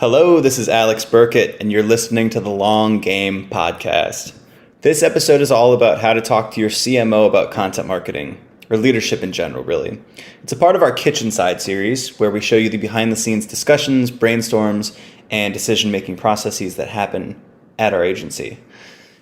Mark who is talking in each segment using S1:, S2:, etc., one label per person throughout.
S1: Hello, this is Alex Burkett, and you're listening to the Long Game Podcast. This episode is all about how to talk to your CMO about content marketing, or leadership in general, really. It's a part of our Kitchen Side series, where we show you the behind-the-scenes discussions, brainstorms, and decision-making processes that happen at our agency.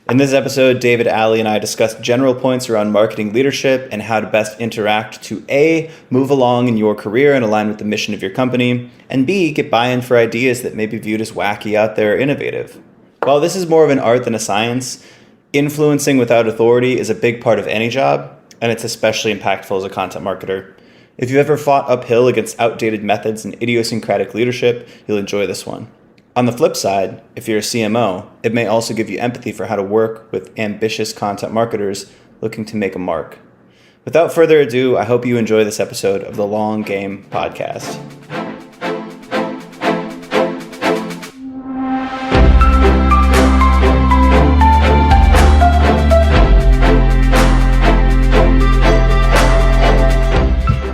S1: In this episode, David, Ali, and I discussed general points around marketing leadership and how to best interact to A, move along in your career and align with the mission of your company, and B, get buy-in for ideas that may be viewed as wacky out there or innovative. While this is more of an art than a science, influencing without authority is a big part of any job, and it's especially impactful as a content marketer. If you've ever fought uphill against outdated methods and idiosyncratic leadership, you'll enjoy this one. On the flip side, if you're a CMO, it may also give you empathy for how to work with ambitious content marketers looking to make a mark. Without further ado, I hope you enjoy this episode of the Long Game Podcast.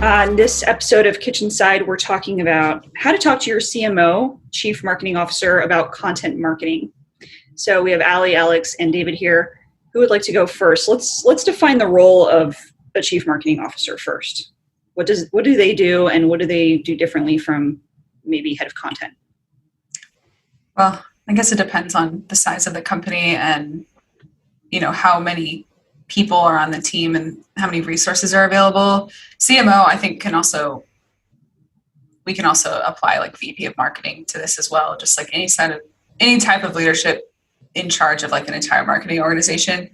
S2: On this episode of Kitchen Side, we're talking about how to talk to your CMO, Chief Marketing Officer, about content marketing. So we have Ali, Alex, and David here. Who would like to go first? Let's define the role of a Chief Marketing Officer first. What do they do, and what do they do differently from maybe head of content?
S3: Well, I guess it depends on the size of the company and how many people are on the team and how many resources are available. CMO, I think, we can also apply like VP of marketing to this as well. Just like any type of leadership in charge of like an entire marketing organization,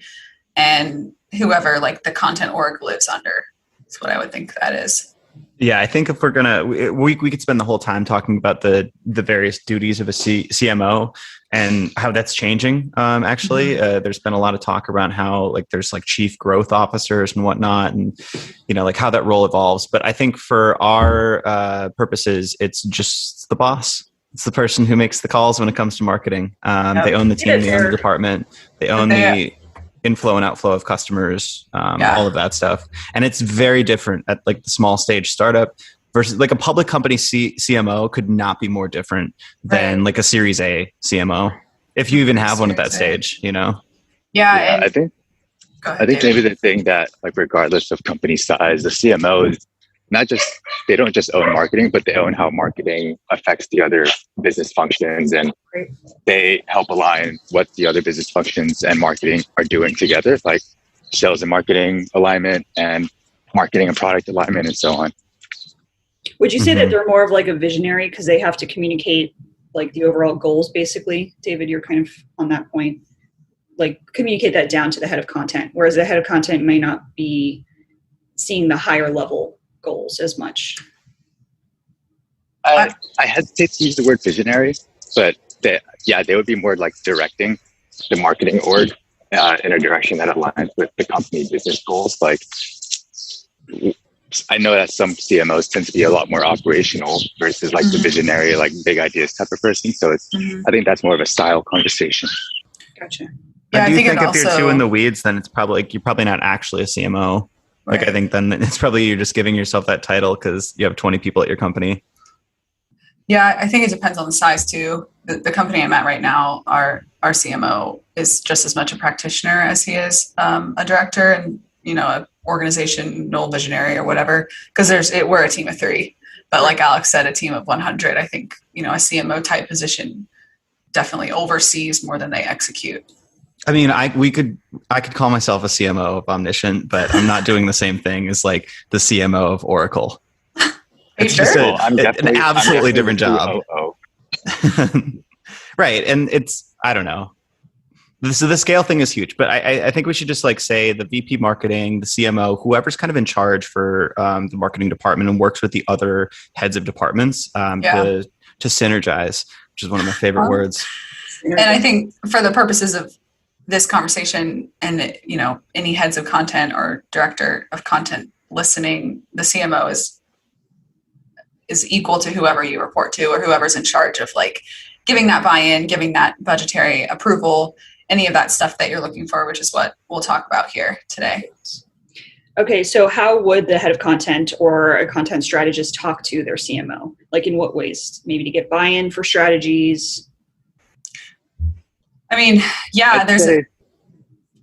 S3: and whoever like the content org lives under. That's what I would think that is.
S1: Yeah, I think if we're gonna, we could spend the whole time talking about the various duties of a CMO and how that's changing. Actually, there's been a lot of talk around how like there's like chief growth officers and whatnot, and like how that role evolves. But I think for our purposes, it's just the boss. It's the person who makes the calls when it comes to marketing. They own the team, they own the department, they own the inflow and outflow of customers, all of that stuff. And it's very different at like the small stage startup versus like a public company CMO could not be more different than like a Series A CMO, if you even have one at that stage,
S3: Yeah,
S4: I think maybe the thing that like regardless of company size, the CMO is they don't just own marketing, but they own how marketing affects the other business functions, and they help align what the other business functions and marketing are doing together, like sales and marketing alignment and marketing and product alignment and so on.
S2: Would you say that they're more of like a visionary because they have to communicate like the overall goals, basically? David, you're kind of on that point, like communicate that down to the head of content, whereas the head of content may not be seeing the higher level goals as much.
S4: I hesitate to use the word visionary, but they would be more like directing the marketing org in a direction that aligns with the company business goals. Like, I know that some CMOs tend to be a lot more operational versus like the visionary, like big ideas type of person. So it's, I think that's more of a style conversation.
S2: Gotcha.
S3: Yeah,
S1: I do think if you're too in the weeds, then it's probably like you're probably not actually a CMO. Like, I think then it's probably you're just giving yourself that title because you have 20 people at your company.
S3: Yeah, I think it depends on the size too. The company I'm at right now, our CMO is just as much a practitioner as he is a director and, an organizational visionary or whatever, because we're a team of 3. But like Alex said, a team of 100, I think, a CMO type position definitely oversees more than they execute.
S1: I mean, I could call myself a CMO of Omniscient, but I'm not doing the same thing as like the CMO of Oracle. It's just an absolutely different job. Right. And I don't know. So the scale thing is huge, but I think we should just like say the VP marketing, the CMO, whoever's kind of in charge for the marketing department and works with the other heads of departments to synergize, which is one of my favorite words.
S3: And I think for the purposes of this conversation and, any heads of content or director of content listening, the CMO is equal to whoever you report to or whoever's in charge of like giving that buy-in, giving that budgetary approval, any of that stuff that you're looking for, which is what we'll talk about here today.
S2: Okay, so how would the head of content or a content strategist talk to their CMO? Like in what ways? Maybe to get buy-in for strategies?
S3: I mean, yeah,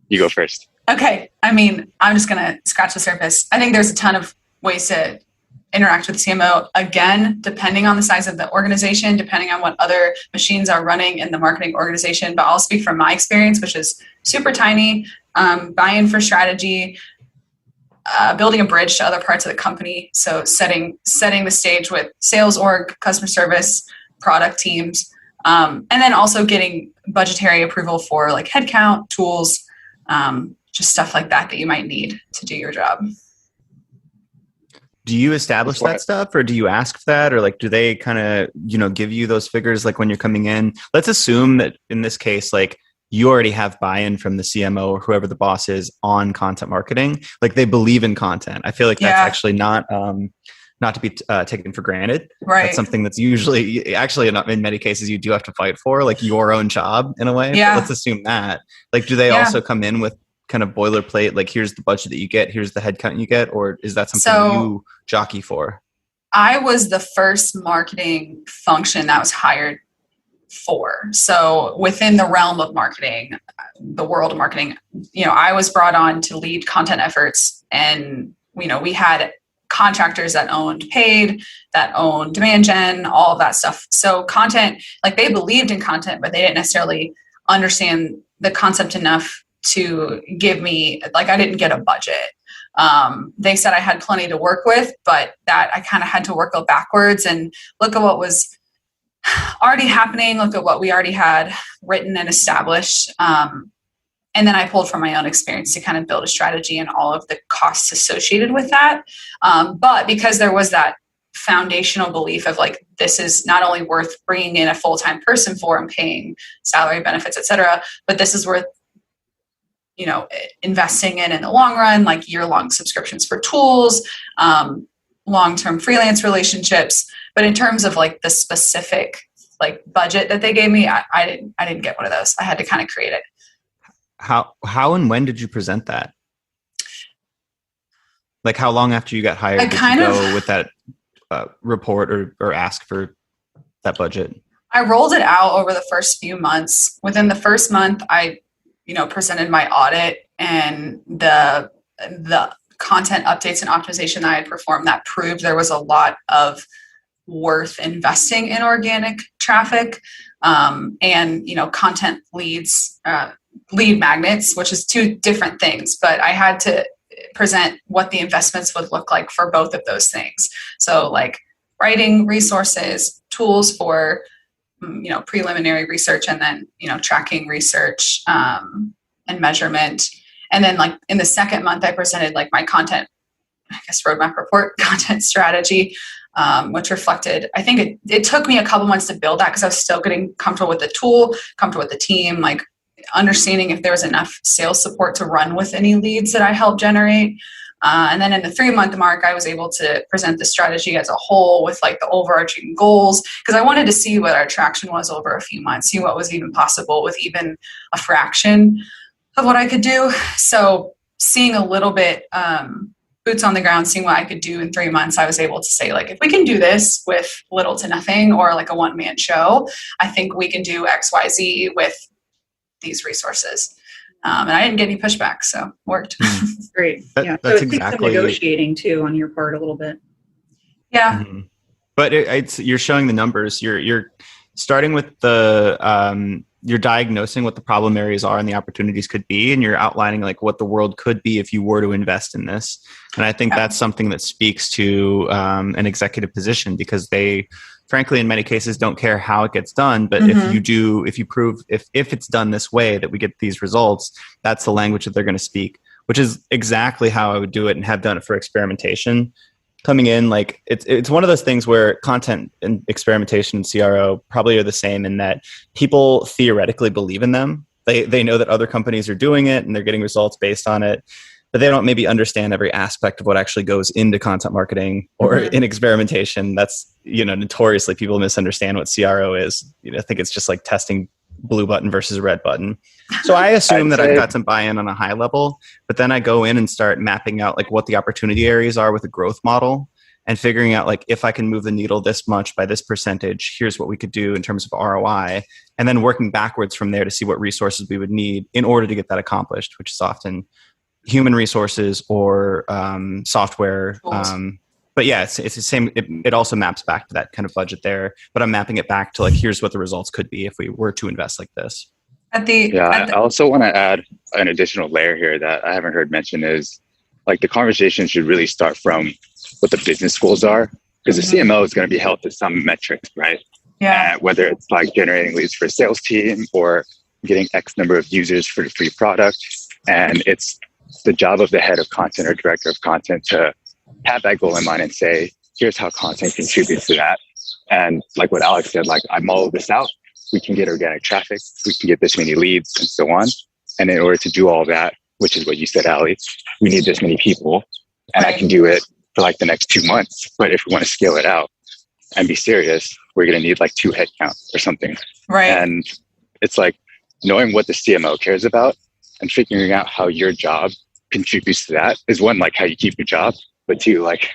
S4: You go first.
S3: Okay. I mean, I'm just going to scratch the surface. I think there's a ton of ways to interact with CMO. Again, depending on the size of the organization, depending on what other machines are running in the marketing organization. But I'll speak from my experience, which is super tiny. Buy-in for strategy, building a bridge to other parts of the company. So setting the stage with sales org, customer service, product teams, and then also getting budgetary approval for like headcount, tools, just stuff like that you might need to do your job.
S1: Do you establish that stuff, or do you ask for that, or like do they kind of give you those figures like when you're coming in? Let's assume that in this case, like you already have buy-in from the CMO or whoever the boss is on content marketing. Like they believe in content. I feel like that's actually not to be taken for granted.
S3: Right.
S1: That's something that's usually actually in many cases you do have to fight for, like your own job in a way.
S3: Yeah.
S1: But let's assume that. Like, do they also come in with kind of boilerplate, like here's the budget that you get, here's the headcount you get, or is that something you jockey for?
S3: I was the first marketing function that was hired for. So within the realm of marketing, the world of marketing, I was brought on to lead content efforts, and we had contractors that owned paid, that owned demand gen, all of that stuff. So content, like they believed in content, but they didn't necessarily understand the concept enough to give me, like I didn't get a budget. They said I had plenty to work with, but that I kind of had to work backwards and look at what was already happening, look at what we already had written and established. And then I pulled from my own experience to kind of build a strategy and all of the costs associated with that. But because there was that foundational belief of like, this is not only worth bringing in a full-time person for and paying salary, benefits, et cetera, but this is worth investing in the long run, like year-long subscriptions for tools, long-term freelance relationships. But in terms of like the specific like budget that they gave me, I didn't get one of those. I had to kind of create it.
S1: How and when did you present that? Like how long after you got hired did you go with that report or ask for that budget?
S3: I rolled it out over the first few months. Within the first month, I presented my audit and the content updates and optimization that I had performed that proved there was a lot of worth investing in organic traffic, and content leads, lead magnets, which is two different things, but I had to present what the investments would look like for both of those things. So like writing resources, tools for preliminary research, and then tracking research and measurement. And then like in the second month I presented like my content, I guess, roadmap report, content strategy, which reflected, I think it took me a couple months to build that because I was still getting comfortable with the tool, comfortable with the team, like understanding if there was enough sales support to run with any leads that I helped generate. And then in the 3-month mark, I was able to present the strategy as a whole with like the overarching goals, because I wanted to see what our traction was over a few months, see what was even possible with even a fraction of what I could do. So seeing a little bit, boots on the ground, seeing what I could do in 3 months, I was able to say, like, if we can do this with little to nothing or like a one-man show, I think we can do X, Y, Z with these resources. And I didn't get any pushback, so it worked.
S2: Great.
S1: That's
S2: so it
S1: exactly
S2: takes some negotiating too on your part a little bit.
S3: Yeah.
S1: Mm-hmm. But you're showing the numbers. You're starting with the you're diagnosing what the problem areas are and the opportunities could be, and you're outlining like what the world could be if you were to invest in this. And I think that's something that speaks to an executive position, because they, frankly, in many cases, don't care how it gets done. But if you prove if it's done this way that we get these results, that's the language that they're going to speak, which is exactly how I would do it and have done it for experimentation. Coming in, like it's one of those things where content and experimentation and CRO probably are the same in that people theoretically believe in them. They know that other companies are doing it and they're getting results based on it, but they don't maybe understand every aspect of what actually goes into content marketing or in experimentation. That's, notoriously people misunderstand what CRO is. I think it's just like testing blue button versus a red button. So I assume that I've got some buy-in on a high level, but then I go in and start mapping out like what the opportunity areas are with a growth model and figuring out like if I can move the needle this much by this percentage, here's what we could do in terms of ROI, and then working backwards from there to see what resources we would need in order to get that accomplished, which is often human resources or software. But yeah, it's the same. It also maps back to that kind of budget there, but I'm mapping it back to like, here's what the results could be if we were to invest like this.
S4: I also want to add an additional layer here that I haven't heard mentioned is like the conversation should really start from what the business goals are, because the CMO is going to be held to some metrics, right?
S3: Yeah.
S4: Whether it's like generating leads for a sales team or getting X number of users for the free product. And it's the job of the head of content or director of content to have that goal in mind and say, here's how content contributes to that. And like what Alex said, like I model this out, we can get organic traffic, we can get this many leads and so on. And in order to do all that, which is what you said, Ali, we need this many people and I can do it for like the next 2 months. But if we want to scale it out and be serious, we're going to need like 2 headcount or something.
S3: Right.
S4: And it's like knowing what the CMO cares about and figuring out how your job contributes to that is one, like how you keep your job, but two, like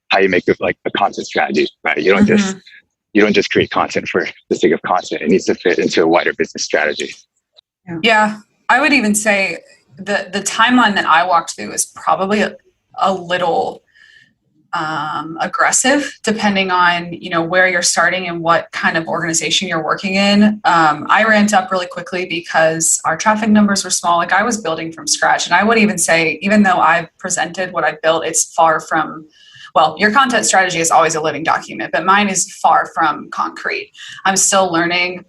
S4: how you make it like a content strategy, right? You don't just create content for the sake of content. It needs to fit into a wider business strategy.
S3: Yeah. I would even say the timeline that I walked through is probably a little aggressive, depending on, where you're starting and what kind of organization you're working in. I ramped up really quickly because our traffic numbers were small. Like I was building from scratch. And I would even say, even though I've presented what I've built, it's far from, well, your content strategy is always a living document, but mine is far from concrete. I'm still learning,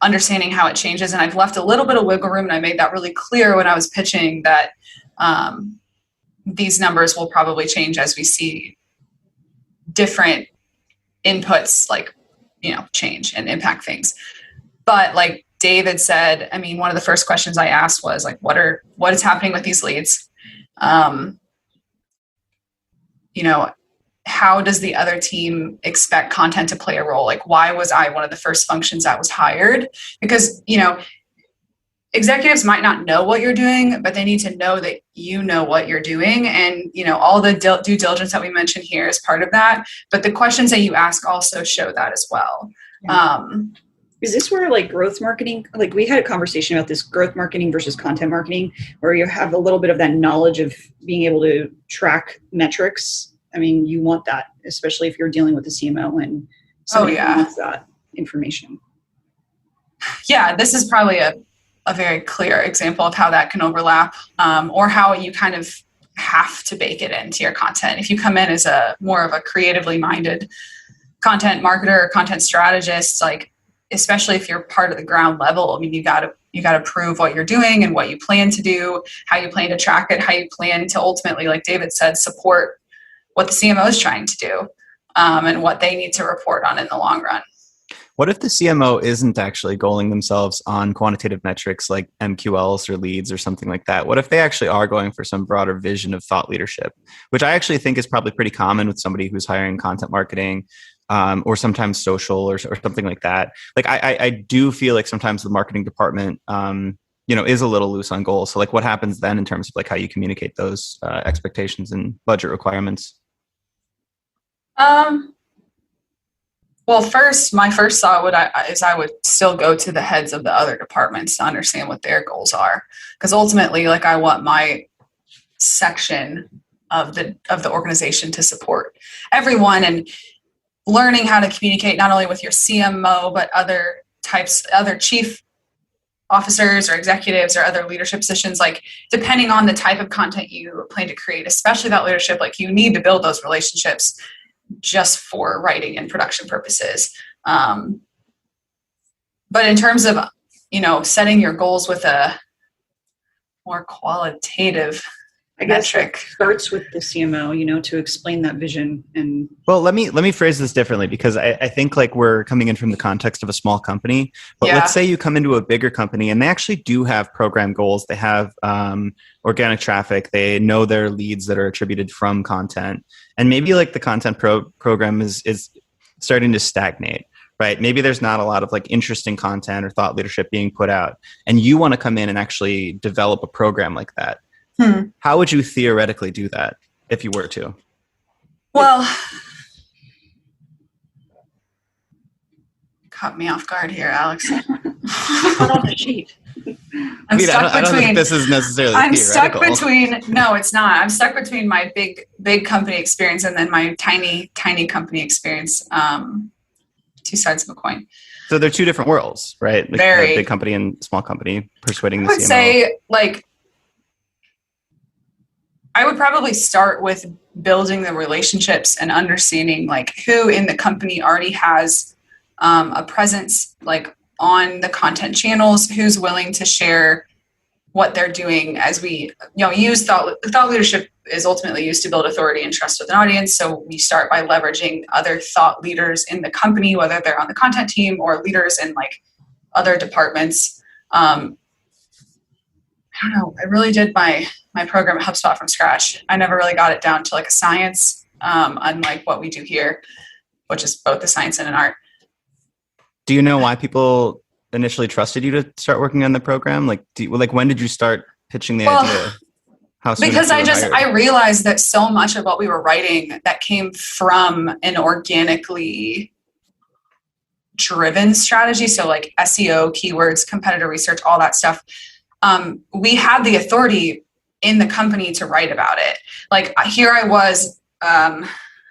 S3: understanding how it changes. And I've left a little bit of wiggle room. And I made that really clear when I was pitching that, these numbers will probably change as we see different inputs, like, change and impact things. But like David said, I mean, one of the first questions I asked was like, what is happening with these leads? How does the other team expect content to play a role? Like, why was I one of the first functions that was hired? Because, executives might not know what you're doing, but they need to know that you know what you're doing. And, all the due diligence that we mentioned here is part of that. But the questions that you ask also show that as well.
S2: Yeah. Is this where like growth marketing, like we had a conversation about this growth marketing versus content marketing, where you have a little bit of that knowledge of being able to track metrics? I mean, you want that, especially if you're dealing with the CMO and somebody who wants that information.
S3: Yeah, this is probably a very clear example of how that can overlap, or how you kind of have to bake it into your content. If you come in as more of a creatively minded content marketer or content strategist, like, especially if you're part of the ground level, I mean, you got to prove what you're doing and what you plan to do, how you plan to track it, how you plan to ultimately, like David said, support what the CMO is trying to do, and what they need to report on in the long run.
S1: What if the CMO isn't actually goaling themselves on quantitative metrics like MQLs or leads or something like that? What if they actually are going for some broader vision of thought leadership, which I actually think is probably pretty common with somebody who's hiring content marketing, or sometimes social or something like that? Like I do feel like sometimes the marketing department, is a little loose on goals. So like what happens then in terms of like how you communicate those expectations and budget requirements?
S3: Well, my first thought is I would still go to the heads of the other departments to understand what their goals are. Because ultimately, like I want my section of the organization to support everyone, and learning how to communicate not only with your CMO, but other chief officers or executives or other leadership positions, like depending on the type of content you plan to create, especially that leadership, like you need to build those relationships just for writing and production purposes. But in terms of, setting your goals with a more qualitative metric,
S2: starts with the CMO, to explain that vision. And
S1: well, let me phrase this differently, because I think like we're coming in from the context of a small company, but let's say you come into a bigger company and they actually do have program goals. They have organic traffic. They know their leads that are attributed from content, and maybe like the content program is starting to stagnate, right? Maybe there's not a lot of like interesting content or thought leadership being put out, and you want to come in and actually develop a program like that. How would you theoretically do that if you were to?
S3: Well, caught me off guard here, Alex.
S2: Put on the sheet.
S3: I'm stuck
S1: I don't think this is necessarily theoretical.
S3: No, it's not. I'm stuck between my big company experience and then my tiny company experience. Two sides of a coin.
S1: So they're two different worlds, right? Like
S3: Very.
S1: Big company and small company persuading the CMO.
S3: I would say, like, I would probably start with building the relationships and understanding like who in the company already has a presence like on the content channels, who's willing to share what they're doing as we, use thought leadership is ultimately used to build authority and trust with an audience. So we start by leveraging other thought leaders in the company, whether they're on the content team or leaders in like other departments. I don't know. I really did my program at HubSpot from scratch. I never really got it down to like a science, unlike what we do here, which is both a science and an art.
S1: Do you know why people initially trusted you to start working on the program? Like, when did you start pitching the idea? How soon
S3: because
S1: hired?
S3: I realized that so much of what we were writing that came from an organically driven strategy. So like SEO, keywords, competitor research, all that stuff. We had the authority in the company to write about it. Like here I was,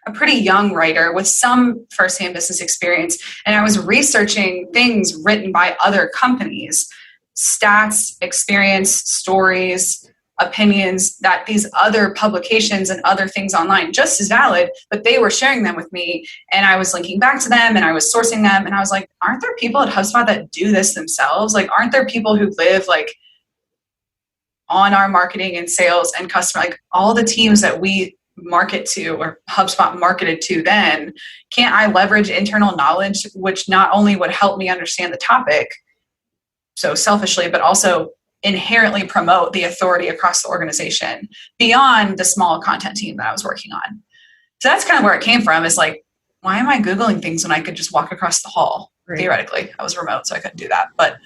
S3: a pretty young writer with some firsthand business experience. And I was researching things written by other companies, stats, experience, stories, opinions that these other publications and other things online, just as valid, but they were sharing them with me. And I was linking back to them and I was sourcing them. And I was like, aren't there people at HubSpot that do this themselves? Like, aren't there people who live like on our marketing and sales and customer, like all the teams that we market to or HubSpot marketed to then, can't I leverage internal knowledge, which not only would help me understand the topic, so selfishly, but also inherently promote the authority across the organization beyond the small content team that I was working on. So that's kind of where it came from, is like, why am I Googling things when I could just walk across the hall? Right. Theoretically, I was remote, so I couldn't do that. But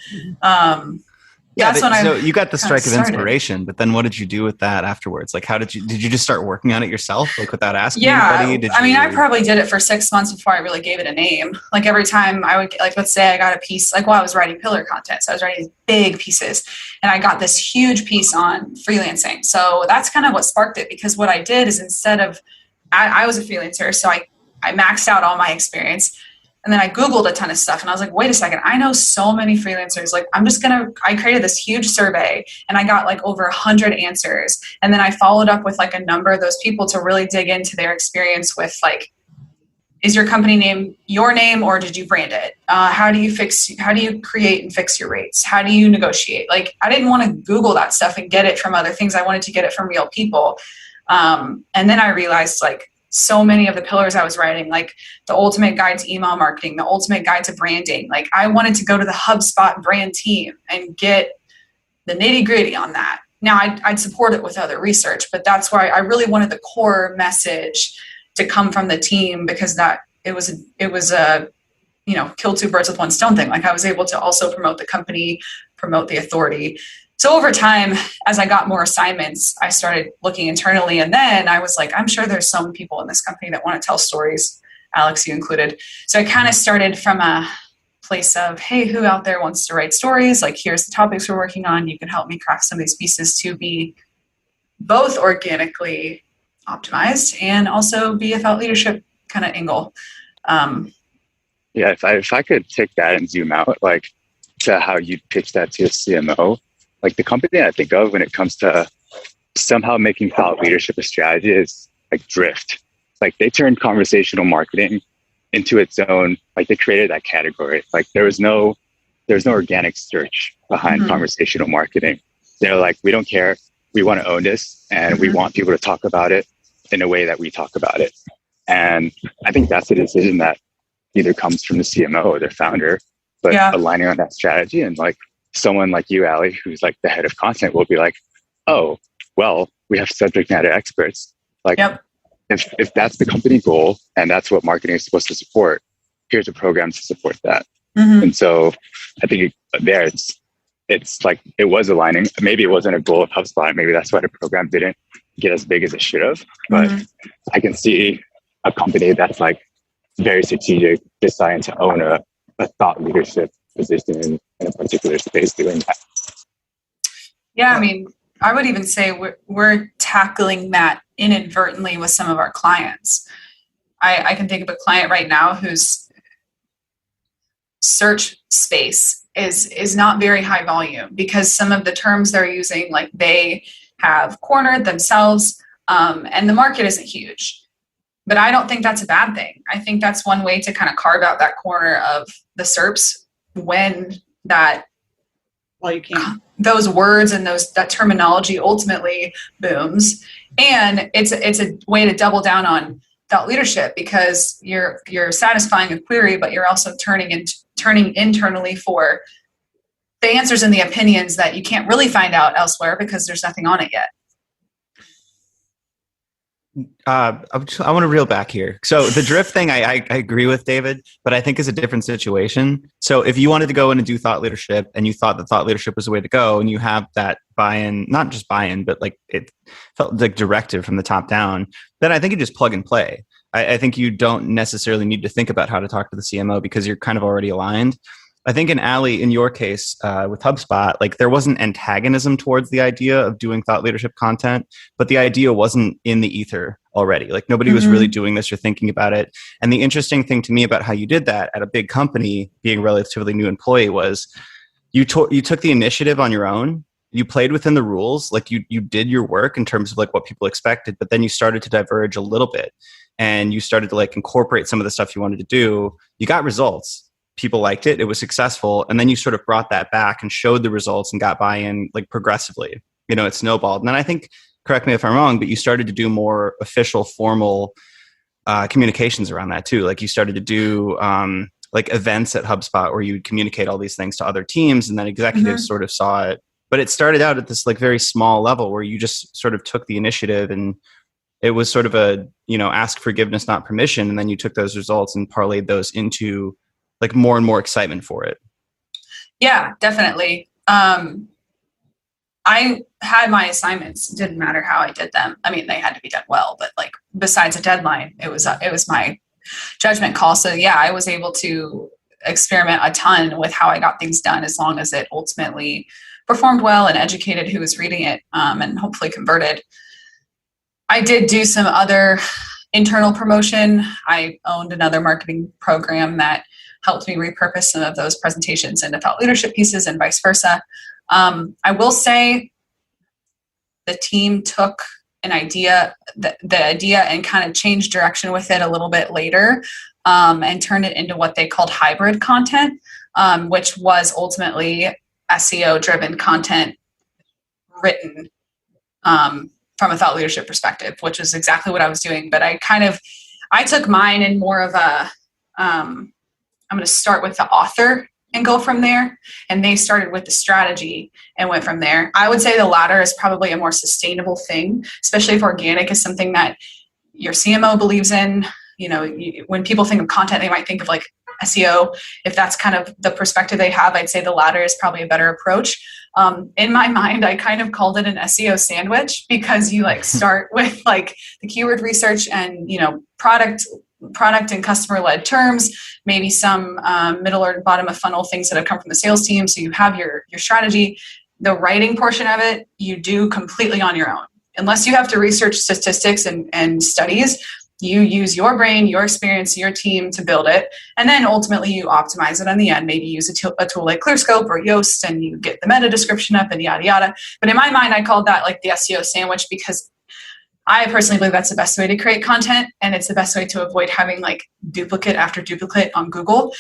S1: so you got the strike of inspiration, but then what did you do with that afterwards? Like, did you just start working on it yourself, like without asking anybody?
S3: I probably did it for 6 months before I really gave it a name. Like every time I would, like, let's say I got a piece, like while I was writing pillar content, so I was writing these big pieces, and I got this huge piece on freelancing. So that's kind of what sparked it, because what I did is instead of, I was a freelancer, so I maxed out all my experience. And then I Googled a ton of stuff and I was like, wait a second, I know so many freelancers. Like, I created this huge survey and I got like over 100 answers. And then I followed up with like a number of those people to really dig into their experience with like, is your company name your name or did you brand it? How do you create and fix your rates? How do you negotiate? Like, I didn't want to Google that stuff and get it from other things. I wanted to get it from real people. And then I realized like, so many of the pillars I was writing, like the ultimate guide to email marketing, the ultimate guide to branding. Like I wanted to go to the HubSpot brand team and get the nitty gritty on that. Now I'd support it with other research, but that's why I really wanted the core message to come from the team, because that it was a kill two birds with one stone thing. Like I was able to also promote the company, promote the authority. So over time, as I got more assignments, I started looking internally. And then I was like, I'm sure there's some people in this company that want to tell stories, Alex, you included. So I kind of started from a place of, hey, who out there wants to write stories? Like, here's the topics we're working on. You can help me craft some of these pieces to be both organically optimized and also be a thought leadership kind of angle.
S4: Yeah, if I could take that and zoom out, like to how you pitch that to a CMO, like the company I think of when it comes to somehow making thought leadership a strategy is like Drift. Like they turned conversational marketing into its own, like they created that category. Like there was no organic search behind conversational marketing. They're like, we don't care. We want to own this and we want people to talk about it in a way that we talk about it. And I think that's a decision that either comes from the CMO or their founder, but aligning on that strategy. And like someone like you, Allie, who's like the head of content, will be like, oh, well, we have subject matter experts. Like if that's the company goal and that's what marketing is supposed to support, here's a program to support that.
S3: Mm-hmm.
S4: And so I think it's like it was aligning. Maybe it wasn't a goal of HubSpot. Maybe that's why the program didn't get as big as it should have. But I can see a company that's like very strategic, deciding to own a thought leadership position in a particular space doing that.
S3: Yeah, I mean, I would even say we're tackling that inadvertently with some of our clients. I can think of a client right now whose search space is not very high volume because some of the terms they're using, like they have cornered themselves, and the market isn't huge. But I don't think that's a bad thing. I think that's one way to kind of carve out that corner of the SERPs when that,
S2: well, you can.
S3: Those words and that terminology ultimately booms. And it's a way to double down on thought leadership because you're satisfying a query, but you're also turning internally for the answers and the opinions that you can't really find out elsewhere because there's nothing on it yet.
S1: I want to reel back here. So the drift thing, I agree with David, but I think is a different situation. So if you wanted to go in and do thought leadership and you thought that thought leadership was the way to go and you have that buy-in, not just buy-in, but like it felt like directive from the top down, then I think you just plug and play. I think you don't necessarily need to think about how to talk to the CMO because you're kind of already aligned. I think in Ali, in your case with HubSpot, like there wasn't antagonism towards the idea of doing thought leadership content, but the idea wasn't in the ether already. Like nobody was really doing this or thinking about it. And the interesting thing to me about how you did that at a big company, being a relatively new employee, was you took the initiative on your own. You played within the rules, like you did your work in terms of like what people expected, but then you started to diverge a little bit and you started to like incorporate some of the stuff you wanted to do. You got results. People liked it. It was successful. And then you sort of brought that back and showed the results and got buy-in like progressively. You know, it snowballed. And then I think, correct me if I'm wrong, but you started to do more official, formal communications around that too. Like you started to do like events at HubSpot where you would communicate all these things to other teams and then executives sort of saw it. But it started out at this like very small level where you just sort of took the initiative and it was sort of a, you know, ask forgiveness, not permission. And then you took those results and parlayed those into like more and more excitement for it.
S3: Yeah, definitely. I had my assignments. It didn't matter how I did them. I mean, they had to be done well, but like besides a deadline, it was my judgment call. So yeah, I was able to experiment a ton with how I got things done as long as it ultimately performed well and educated who was reading it, and hopefully converted. I did do some other internal promotion. I owned another marketing program that helped me repurpose some of those presentations into thought leadership pieces and vice versa. I will say the team took an idea, the idea and kind of changed direction with it a little bit later, and turned it into what they called hybrid content, which was ultimately SEO driven content written from a thought leadership perspective, which is exactly what I was doing. But I took mine in more of a, I'm going to start with the author and go from there. And they started with the strategy and went from there. I would say the latter is probably a more sustainable thing, especially if organic is something that your CMO believes in. You know, when people think of content, they might think of like SEO. If that's kind of the perspective they have, I'd say the latter is probably a better approach. In my mind, I kind of called it an SEO sandwich because you like start with like the keyword research and, you know, product and customer led terms, maybe some middle or bottom of funnel things that have come from the sales team. So you have your strategy. The writing portion of it, you do completely on your own. Unless you have to research statistics and studies, you use your brain, your experience, your team to build it. And then ultimately you optimize it on the end. Maybe use a tool like ClearScope or Yoast and you get the meta description up and yada, yada. But in my mind, I called that like the SEO sandwich because I personally believe that's the best way to create content. And it's the best way to avoid having like duplicate after duplicate on Google.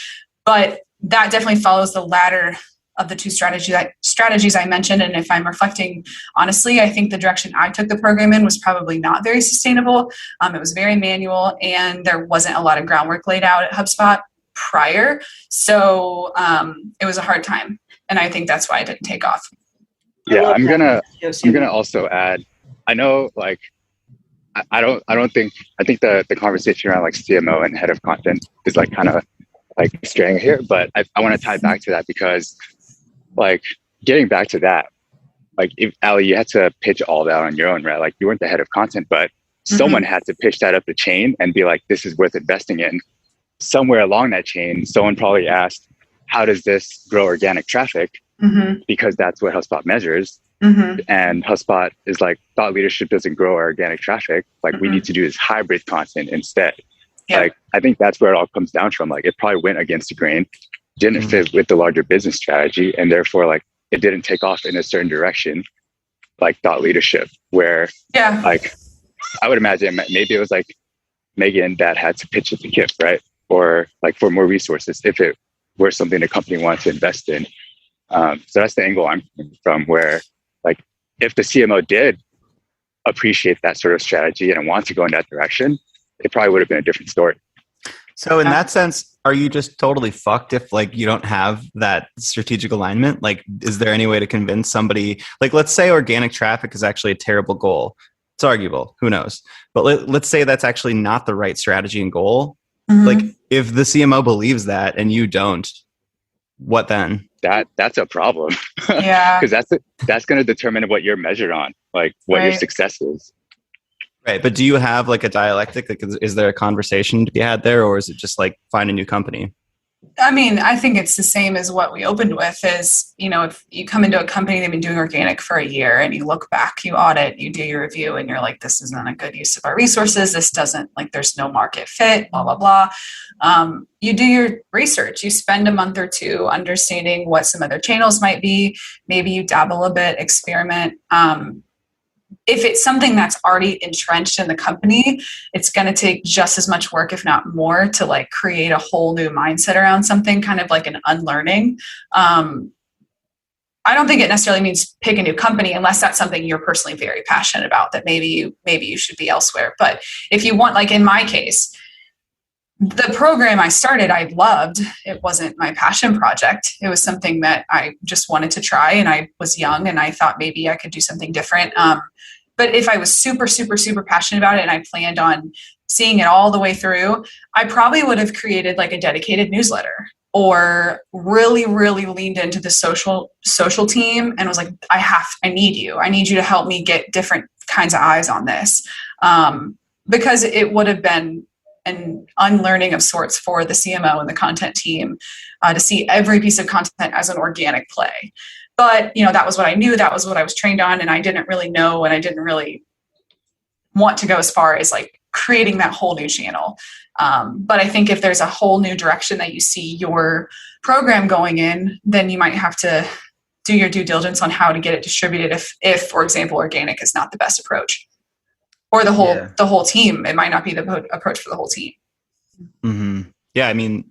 S3: But that definitely follows the latter of the two strategies I mentioned. And if I'm reflecting honestly, I think the direction I took the program in was probably not very sustainable. It was very manual and there wasn't a lot of groundwork laid out at HubSpot prior. So it was a hard time. And I think that's why it didn't take off.
S4: Yeah, I'm gonna also add, I know like I think the conversation around like CMO and head of content is like kind of like straying here, but I want to tie back to that because like getting back to that, like if Ali, you had to pitch all that on your own, right? Like you weren't the head of content, but someone had to pitch that up the chain and be like, this is worth investing in. Somewhere along that chain, someone probably asked, how does this grow organic traffic? Because that's what HubSpot measures. And HubSpot is like, thought leadership doesn't grow our organic traffic. Like we need to do this hybrid content instead. Like, I think that's where it all comes down from. Like it probably went against the grain, didn't fit with the larger business strategy. And therefore like it didn't take off in a certain direction, like thought leadership, where like, I would imagine maybe it was like Megan that had to pitch it to Kip, right? Or like for more resources if it were something the company wanted to invest in. So that's the angle I'm coming from, where like if the CMO did appreciate that sort of strategy and want to go in that direction, it probably would have been a different story.
S1: So in that sense, are you just totally fucked if like you don't have that strategic alignment? Like, is there any way to convince somebody, like, let's say organic traffic is actually a terrible goal. It's arguable, who knows? But let's say that's actually not the right strategy and goal. Like if the CMO believes that and you don't, what then?
S4: That's a problem. Because that's going to determine what you're measured on, like what your success is.
S1: Right. But do you have like a dialectic? Like, is there a conversation to be had there, or is it just like find a new company?
S3: I mean, I think it's the same as what we opened with is, you know, if you come into a company, they've been doing organic for a year and you look back, you audit, you do your review and you're like, this isn't a good use of our resources. This doesn't, like, there's no market fit, blah, blah, blah. You do your research. You spend a month or two understanding what some other channels might be. Maybe you dabble a bit, experiment. If it's something that's already entrenched in the company, it's going to take just as much work, if not more, to like create a whole new mindset around something, kind of like an unlearning. I don't think it necessarily means pick a new company unless that's something you're personally very passionate about, that maybe you should be elsewhere. But if you want, like in my case, the program I started, I loved. It wasn't my passion project. It was something that I just wanted to try, and I was young and I thought maybe I could do something different. But if I was super, super, super passionate about it and I planned on seeing it all the way through, I probably would have created like a dedicated newsletter or really, really leaned into the social team and was like, I need you to help me get different kinds of eyes on this. Because it would have been an unlearning of sorts for the CMO and the content team to see every piece of content as an organic play. But, you know, that was what I knew. That was what I was trained on. And I didn't really know, and I didn't really want to go as far as like creating that whole new channel. But I think if there's a whole new direction that you see your program going in, then you might have to do your due diligence on how to get it distributed. If for example, organic is not the best approach, or the whole team, it might not be the approach for the whole team.
S1: Mm-hmm. Yeah. I mean,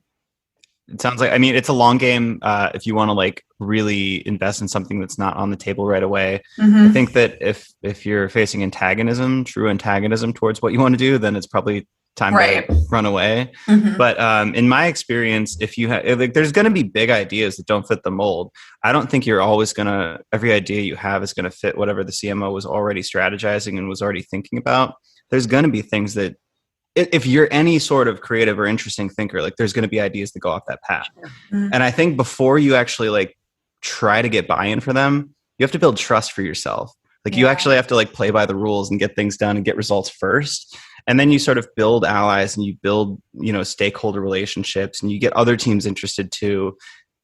S1: it sounds like, it's a long game. If you want to like really invest in something that's not on the table right away, I think that if you're facing true antagonism towards what you want to do, then it's probably time to run away. But in my experience, if you have, like, there's going to be big ideas that don't fit the mold. I don't think you're always every idea you have is going to fit whatever the CMO was already strategizing and was already thinking about. There's going to be things that, if you're any sort of creative or interesting thinker, like there's going to be ideas that go off that path. And I think before you actually like try to get buy-in for them, you have to build trust for yourself. Like you actually have to like play by the rules and get things done and get results first. And then you sort of build allies and you build, stakeholder relationships, and you get other teams interested too.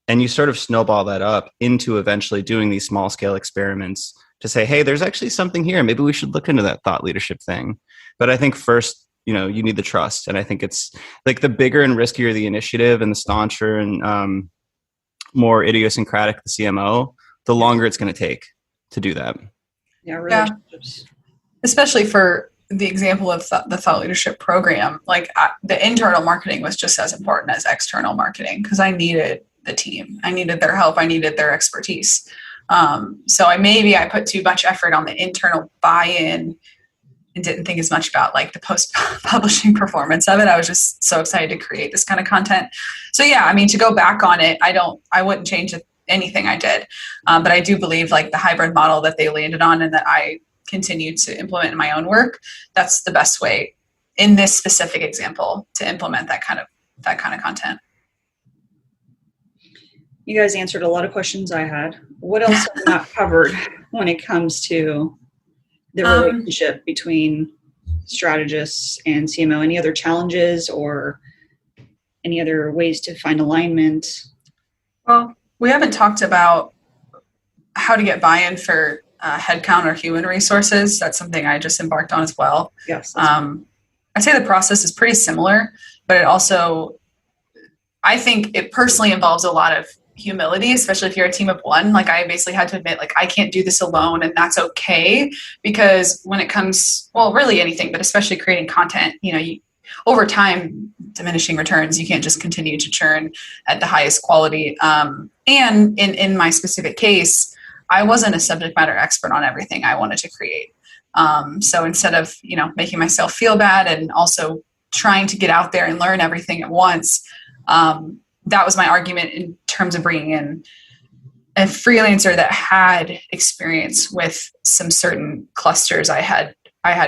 S1: And you sort of snowball that up into eventually doing these small scale experiments to say, hey, there's actually something here. Maybe we should look into that thought leadership thing. But I think first, you need the trust. And I think it's like the bigger and riskier the initiative and the stauncher and more idiosyncratic the CMO, the longer it's going to take to do that.
S2: Yeah, relationships.
S3: Especially for the example of the thought leadership program, like the internal marketing was just as important as external marketing, because I needed the team. I needed their help. I needed their expertise. So I put too much effort on the internal buy-in and didn't think as much about like the post-publishing performance of it. I was just so excited to create this kind of content. So to go back on it, I wouldn't change anything I did. But I do believe like the hybrid model that they landed on and that I continue to implement in my own work, that's the best way in this specific example to implement that kind of content.
S2: You guys answered a lot of questions I had. What else have we not covered when it comes to the relationship between strategists and CMO? Any other challenges or any other ways to find alignment?
S3: Well, we haven't talked about how to get buy-in for headcount or human resources. That's something I just embarked on as well.
S2: Yes.
S3: I'd say the process is pretty similar, but it also, I think it personally involves a lot of humility, especially if you're a team of one. Like I basically had to admit, like, I can't do this alone, and that's okay, because when it comes, well, really anything, but especially creating content, over time, diminishing returns, you can't just continue to churn at the highest quality. And in my specific case, I wasn't a subject matter expert on everything I wanted to create. So instead of, making myself feel bad and also trying to get out there and learn everything at once, that was my argument in terms of bringing in a freelancer that had experience with some certain clusters I had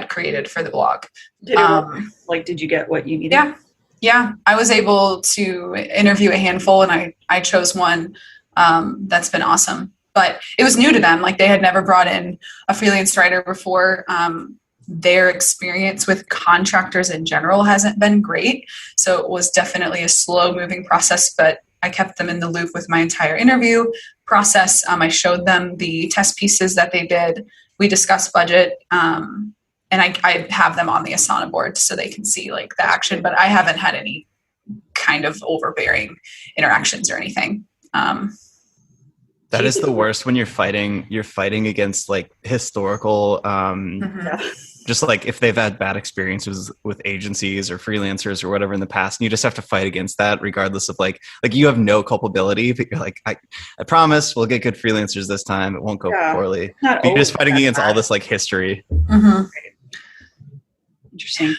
S3: created for the blog.
S2: Did it work? Did you get what you needed?
S3: Yeah. I was able to interview a handful, and I chose one that's been awesome. But it was new to them. Like, they had never brought in a freelance writer before. Their experience with contractors in general hasn't been great. So it was definitely a slow moving process, but I kept them in the loop with my entire interview process. I showed them the test pieces that they did. We discussed budget, and I have them on the Asana board so they can see like the action, but I haven't had any kind of overbearing interactions or anything.
S1: That is the worst when you're fighting against like historical, just like if they've had bad experiences with agencies or freelancers or whatever in the past, and you just have to fight against that regardless of like you have no culpability, but you're like, I promise we'll get good freelancers this time. It won't go poorly. But you're just fighting against all this like history.
S3: Mm-hmm.
S2: Interesting.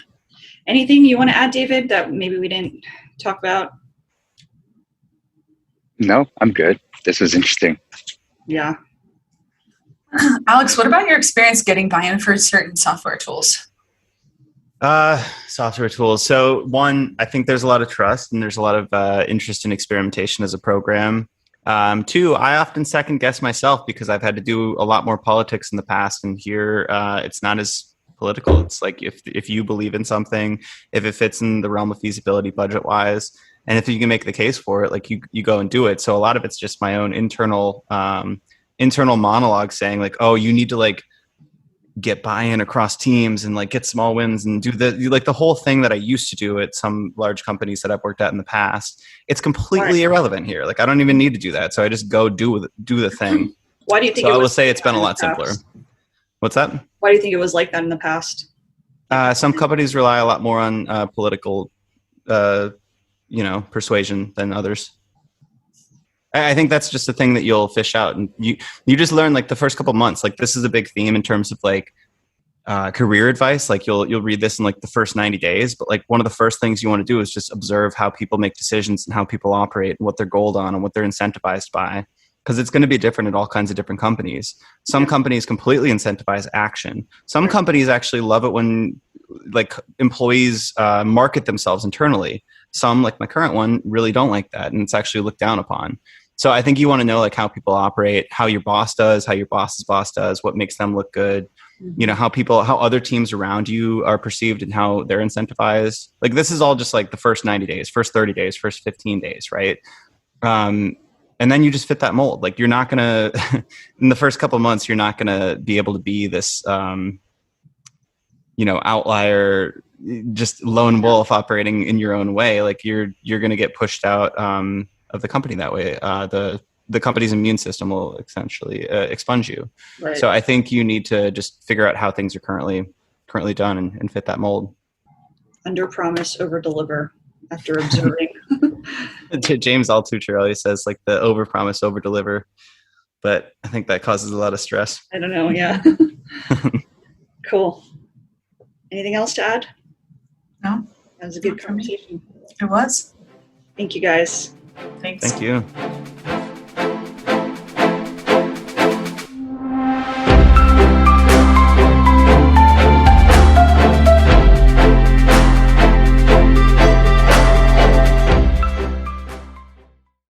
S2: Anything you want to add, David, that maybe we didn't talk about?
S4: No, I'm good. This was interesting.
S2: Yeah.
S3: Alex, what about your experience getting buy-in for certain software tools?
S1: Software tools. So one, I think there's a lot of trust and there's a lot of interest in experimentation as a program. Two, I often second guess myself because I've had to do a lot more politics in the past, and here it's not as political. It's like if you believe in something, if it fits in the realm of feasibility budget wise, and if you can make the case for it, like you go and do it. So a lot of it's just my own internal monologue saying like, oh, you need to like get buy-in across teams and like get small wins and do the whole thing that I used to do at some large companies that I've worked at in the past. It's completely irrelevant here. Like I don't even need to do that. So I just go do the thing.
S2: Why do you think?
S1: So I will say it's been a lot simpler. What's that?
S2: Why do you think it was like that in the past?
S1: Some companies rely a lot more on political, persuasion than others. I think that's just a thing that you'll fish out, and you just learn like the first couple months. Like this is a big theme in terms of like career advice. Like you'll read this in like the first 90 days, but like one of the first things you want to do is just observe how people make decisions and how people operate and what they're goaled on and what they're incentivized by. Because it's going to be different at all kinds of different companies. Some companies completely incentivize action. Some companies actually love it when like employees market themselves internally. Some, like my current one, really don't like that, and it's actually looked down upon. So I think you want to know like how people operate, how your boss does, how your boss's boss does, what makes them look good. You know, how other teams around you are perceived and how they're incentivized. Like this is all just like the first 90 days, first 30 days, first 15 days, right? And then you just fit that mold. Like you're not going to, in the first couple of months, you're not going to be able to be this, outlier, just lone wolf operating in your own way. Like you're going to get pushed out of the company that way. The company's immune system will essentially expunge you. Right. So I think you need to just figure out how things are currently done and fit that mold.
S2: Under promise, over deliver. After observing.
S1: James Altucher always says like the over promise, over deliver, but I think that causes a lot of stress.
S2: I don't know. Yeah. Cool. Anything else to add?
S3: No.
S2: That was a good conversation.
S3: It was.
S2: Thank you guys.
S3: Thanks.
S1: Thank you.